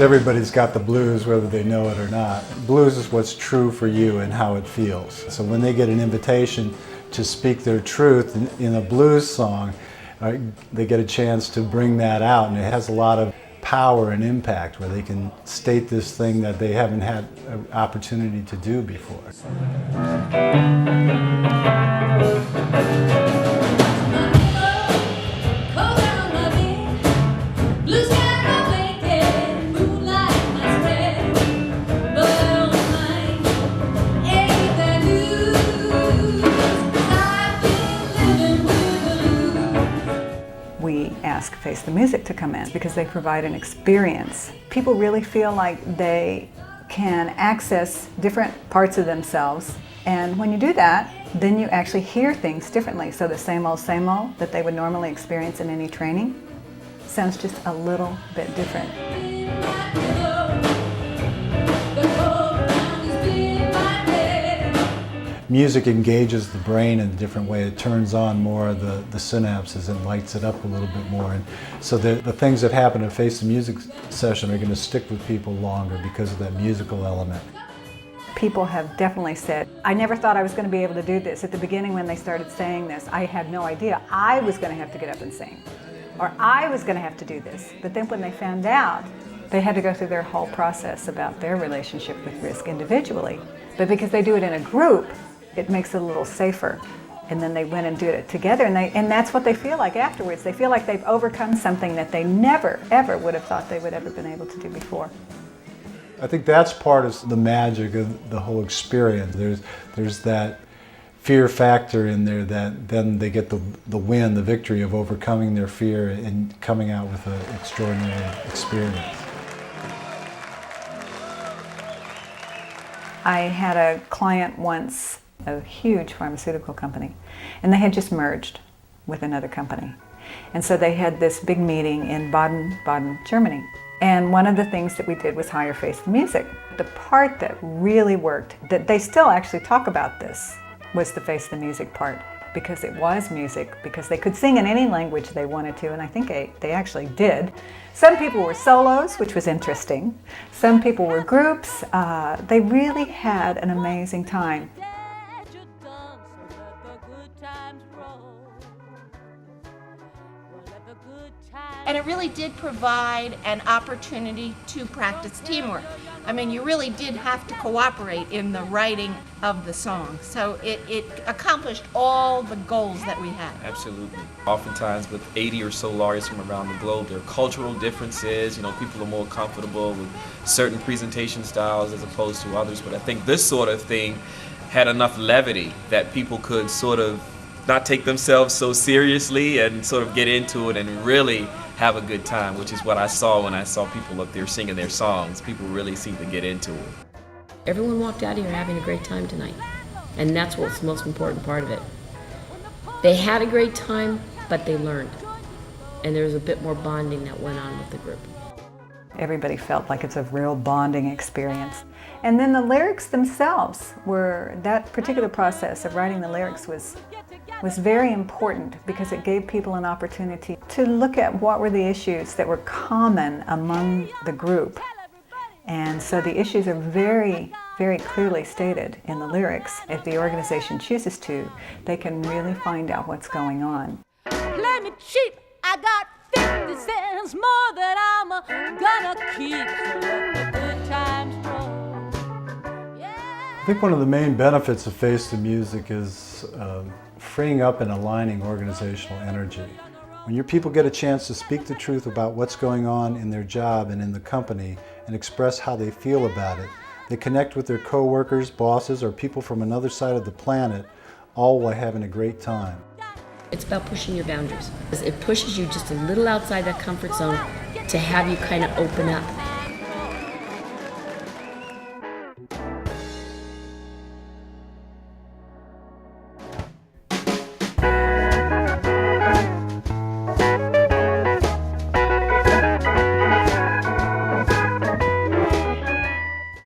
Everybody's got the blues whether they know it or not. Blues is what's true for you and how it feels. So when they get an invitation to speak their truth in a blues song, they get a chance to bring that out, and it has a lot of power and impact where they can state this thing that they haven't had an opportunity to do before. We ask Face the Music to come in because they provide an experience. People really feel like they can access different parts of themselves, and when you do that, then you actually hear things differently. So the same old that they would normally experience in any training sounds just a little bit different. Music engages the brain in a different way. It turns on more of the synapses and lights it up a little bit more. And so the things that happen at Face the Music session are going to stick with people longer because of that musical element. People have definitely said, I never thought I was going to be able to do this. At the beginning when they started saying this, I had no idea I was going to have to get up and sing, or I was going to have to do this. But then when they found out, they had to go through their whole process about their relationship with risk individually. But because they do it in a group, it makes it a little safer. And then they went and did it together, and that's what they feel like afterwards. They feel like they've overcome something that they never, ever would have thought they would ever been able to do before. I think that's part of the magic of the whole experience. There's that fear factor in there that then they get the win, the victory of overcoming their fear and coming out with an extraordinary experience. I had a client once, a huge pharmaceutical company, and they had just merged with another company. And so they had this big meeting in Baden, Germany. And one of the things that we did was hire Face the Music. The part that really worked, that they still actually talk about this, was the Face the Music part, because it was music, because they could sing in any language they wanted to, and I think they actually did. Some people were solos, which was interesting. Some people were groups. They really had an amazing time. And it really did provide an opportunity to practice teamwork. I mean, you really did have to cooperate in the writing of the song. So it accomplished all the goals that we had. Absolutely. Oftentimes with 80 or so laureates from around the globe, there are cultural differences. You know, people are more comfortable with certain presentation styles as opposed to others. But I think this sort of thing had enough levity that people could sort of not take themselves so seriously and sort of get into it and really have a good time, which is what I saw when I saw people up there singing their songs. People really seem to get into it. Everyone walked out of here having a great time tonight, and that's what's the most important part of it. They had a great time, but they learned, and there was a bit more bonding that went on with the group. Everybody felt like it's a real bonding experience. And then the lyrics themselves that particular process of writing the lyrics was very important because it gave people an opportunity to look at what were the issues that were common among the group. And so the issues are very, very clearly stated in the lyrics. If the organization chooses to, they can really find out what's going on. Play me cheap, I got 50 cents more that I'm gonna keep. So let the good times roll. I think one of the main benefits of Face the Music is freeing up and aligning organizational energy. When your people get a chance to speak the truth about what's going on in their job and in the company and express how they feel about it, they connect with their coworkers, bosses, or people from another side of the planet, all while having a great time. It's about pushing your boundaries. It pushes you just a little outside that comfort zone to have you kind of open up